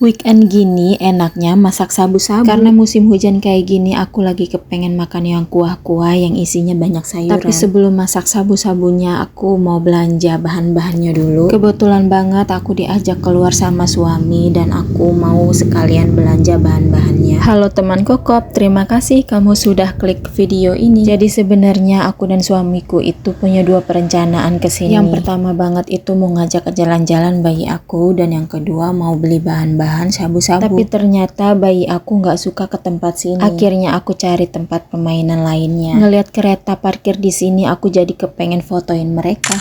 Weekend gini enaknya masak sabu-sabu. Karena musim hujan kayak gini aku lagi kepengen makan yang kuah-kuah yang isinya banyak sayuran. Tapi sebelum masak sabu-sabunya aku mau belanja bahan-bahannya dulu. Kebetulan banget aku diajak keluar sama suami dan aku mau sekalian belanja bahan-bahannya. Halo teman kokop, terima kasih kamu sudah klik video ini. Jadi sebenarnya aku dan suamiku itu punya dua perencanaan kesini. Yang pertama banget itu mau ngajak ke jalan-jalan bayi aku, dan yang kedua mau beli bahan-bahan sabu-sabu. Tapi ternyata bayi aku nggak suka ke tempat sini. Akhirnya aku cari tempat permainan lainnya. Ngelihat kereta parkir di sini aku jadi kepengen fotoin mereka.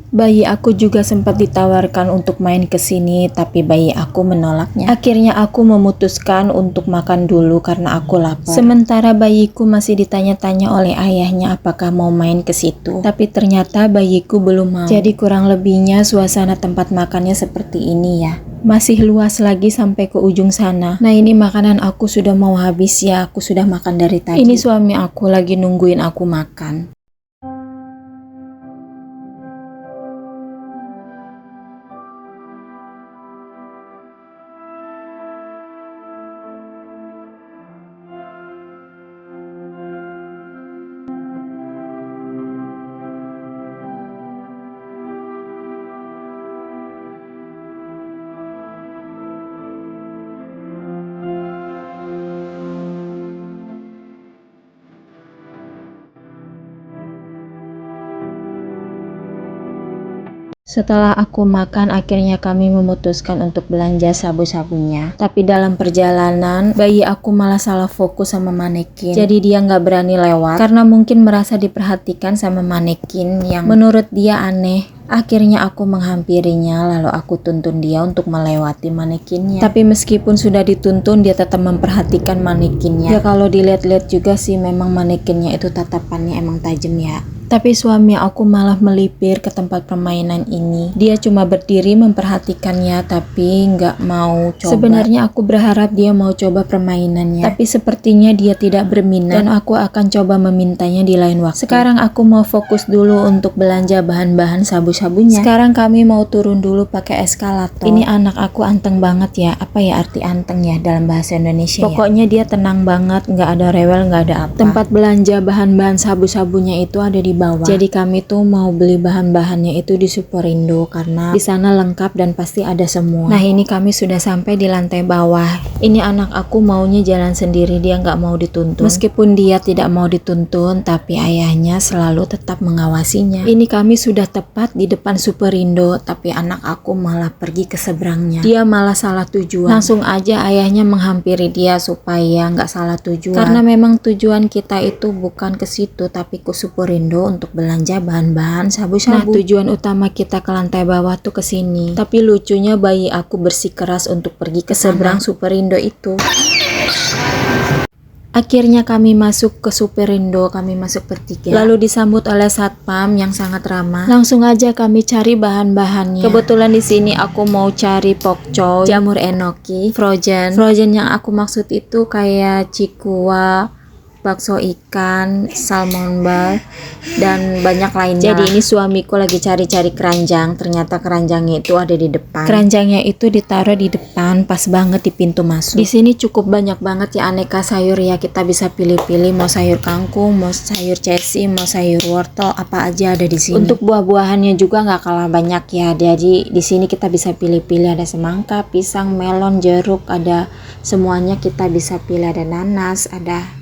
Bayi aku juga sempat ditawarkan untuk main ke sini, tapi bayi aku menolaknya. Akhirnya aku memutuskan untuk makan dulu karena aku lapar. Sementara bayiku masih ditanya-tanya oleh ayahnya apakah mau main ke situ. Tapi ternyata bayiku belum mau. Jadi kurang lebihnya suasana tempat makannya seperti ini ya. Masih luas lagi sampai ke ujung sana. Nah ini makanan aku sudah mau habis ya, aku sudah makan dari tadi. Ini suami aku lagi nungguin aku makan. Setelah aku makan, akhirnya kami memutuskan untuk belanja sabu-sabunya. Tapi dalam perjalanan, bayi aku malah salah fokus sama manekin. Jadi dia nggak berani lewat karena mungkin merasa diperhatikan sama manekin yang menurut dia aneh. Akhirnya aku menghampirinya, lalu aku tuntun dia untuk melewati manekinnya. Tapi meskipun sudah dituntun, dia tetap memperhatikan manekinnya. Ya kalau dilihat-lihat juga sih memang manekinnya itu tatapannya emang tajam ya. Tapi suami aku malah melipir ke tempat permainan ini. Dia cuma berdiri memperhatikannya tapi nggak mau coba. Sebenarnya aku berharap dia mau coba permainannya. Tapi sepertinya dia tidak berminat dan aku akan coba memintanya di lain waktu. Sekarang aku mau fokus dulu untuk belanja bahan-bahan sabu-sabunya. Sekarang kami mau turun dulu pakai eskalator. Ini anak aku anteng banget ya. Apa ya arti anteng ya dalam bahasa Indonesia? Pokoknya dia tenang banget, nggak ada rewel, nggak ada apa. Tempat belanja bahan-bahan sabu-sabunya itu ada di bawah. Jadi kami tuh mau beli bahan-bahannya itu di Superindo karena di sana lengkap dan pasti ada semua. Nah ini kami sudah sampai di lantai bawah. Ini anak aku maunya jalan sendiri, dia nggak mau dituntun. Meskipun dia tidak mau dituntun, tapi ayahnya selalu tetap mengawasinya. Ini kami sudah tepat di depan Superindo, tapi anak aku malah pergi ke seberangnya. Dia malah salah tujuan. Langsung aja ayahnya menghampiri dia supaya nggak salah tujuan. Karena memang tujuan kita itu bukan ke situ, tapi ke Superindo untuk belanja bahan-bahan sabu-sabu. Nah, tujuan utama kita ke lantai bawah tuh ke sini. Tapi lucunya bayi aku bersikeras untuk pergi ke seberang Superindo itu. Akhirnya kami masuk ke Superindo, kami masuk bertiga. Lalu disambut oleh satpam yang sangat ramah. Langsung aja kami cari bahan-bahannya. Kebetulan di sini aku mau cari pokcoy, jamur enoki, frozen. Frozen yang aku maksud itu kayak cikua, bakso ikan, salmon bar, dan banyak lainnya. Jadi ini suamiku lagi cari-cari keranjang. Ternyata keranjangnya itu ada di depan. Keranjangnya itu ditaruh di depan, pas banget di pintu masuk. Di sini cukup banyak banget ya aneka sayur ya. Kita bisa pilih-pilih mau sayur kangkung, mau sayur cesi, mau sayur wortel, apa aja ada di sini. Untuk buah-buahannya juga nggak kalah banyak ya. Jadi di sini kita bisa pilih-pilih, ada semangka, pisang, melon, jeruk, ada semuanya kita bisa pilih. Ada nanas, ada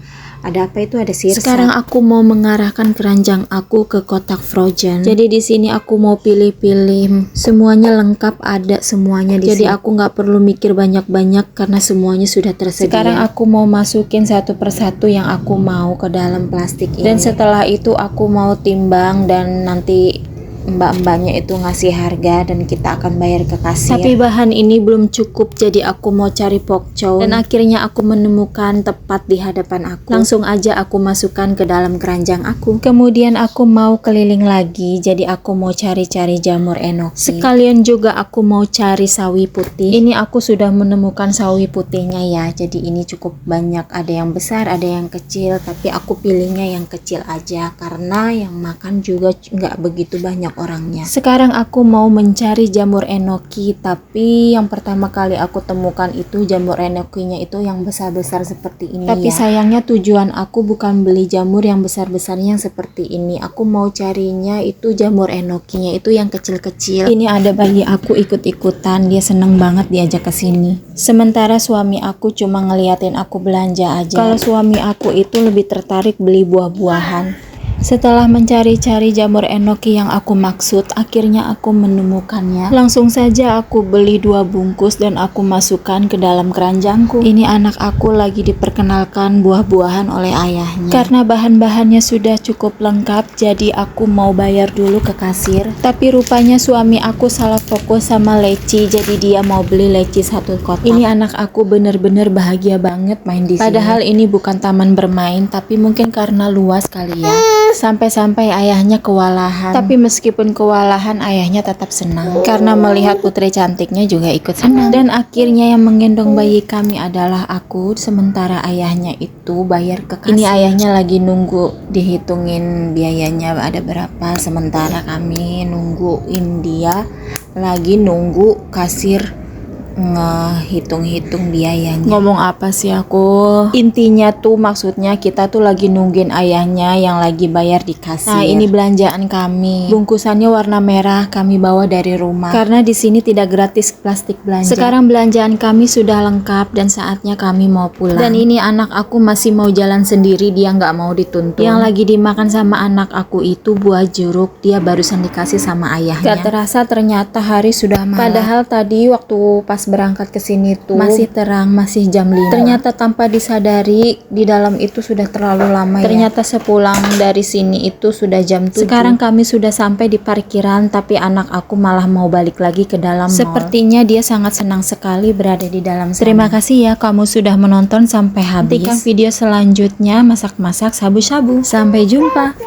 apa itu, ada sirsa. Sekarang aku mau mengarahkan keranjang aku ke kotak frozen. Jadi di sini aku mau pilih-pilih, semuanya lengkap, ada semuanya di sini. Jadi aku nggak perlu mikir banyak-banyak karena semuanya sudah tersedia. Sekarang aku mau masukin satu persatu yang aku mau ke dalam plastik ini. Dan setelah itu aku mau timbang dan nanti mbak-mbaknya itu ngasih harga dan kita akan bayar ke kasir. Tapi bahan ini belum cukup, jadi aku mau cari pokcoy dan akhirnya aku menemukan tepat di hadapan aku. Langsung aja aku masukkan ke dalam keranjang aku. Kemudian aku mau keliling lagi, jadi aku mau cari-cari jamur enoki. Sekalian juga aku mau cari sawi putih. Ini aku sudah menemukan sawi putihnya ya, jadi ini cukup banyak, ada yang besar, ada yang kecil, tapi aku pilihnya yang kecil aja karena yang makan juga nggak begitu banyak banyak orangnya. Sekarang aku mau mencari jamur enoki, tapi yang pertama kali aku temukan itu jamur enokinya itu yang besar-besar seperti ini. Tapi sayangnya tujuan aku bukan beli jamur yang besar-besarnya yang seperti ini. Aku mau carinya itu jamur enokinya itu yang kecil-kecil. Ini ada bayi aku ikut-ikutan, dia seneng banget diajak ke sini. Sementara suami aku cuma ngeliatin aku belanja aja. Kalau suami aku itu lebih tertarik beli buah-buahan. Setelah mencari-cari jamur enoki yang aku maksud, akhirnya aku menemukannya. Langsung saja aku beli 2 bungkus dan aku masukkan ke dalam keranjangku. Ini anak aku lagi diperkenalkan buah-buahan oleh ayahnya. Karena bahan-bahannya sudah cukup lengkap, jadi aku mau bayar dulu ke kasir. Tapi rupanya suami aku salah fokus sama leci, jadi dia mau beli leci 1 kotak. Ini anak aku bener-bener bahagia banget main di sini. Padahal ini bukan taman bermain, tapi mungkin karena luas kali ya. Sampai-sampai ayahnya kewalahan. Tapi meskipun kewalahan, ayahnya tetap senang karena melihat putri cantiknya juga ikut senang. Dan akhirnya yang menggendong bayi kami adalah aku, sementara ayahnya itu bayar ke kasir. Ini ayahnya lagi nunggu dihitungin biayanya ada berapa, sementara kami nungguin dia lagi nunggu kasir ngehitung-hitung biayanya. Ngomong apa sih aku? Intinya tuh maksudnya kita tuh lagi nungguin ayahnya yang lagi bayar di kasir. Nah, ini belanjaan kami. Bungkusannya warna merah, kami bawa dari rumah. Karena di sini tidak gratis plastik belanja. Sekarang belanjaan kami sudah lengkap dan saatnya kami mau pulang. Dan ini anak aku masih mau jalan sendiri, dia nggak mau dituntun. Yang lagi dimakan sama anak aku itu buah jeruk, dia barusan dikasih sama ayahnya. Gak terasa ternyata hari sudah malam. Padahal tadi waktu pas berangkat ke sini tuh masih terang, masih jam 5. Ternyata tanpa disadari di dalam itu sudah terlalu lama ya. Ternyata sepulang dari sini itu sudah jam 7. Sekarang kami sudah sampai di parkiran, tapi anak aku malah mau balik lagi ke dalam mall. Sepertinya dia sangat senang sekali berada di dalam sana. Terima kasih ya kamu sudah menonton sampai habis. Nantikan video selanjutnya masak-masak shabu-shabu. Sampai jumpa.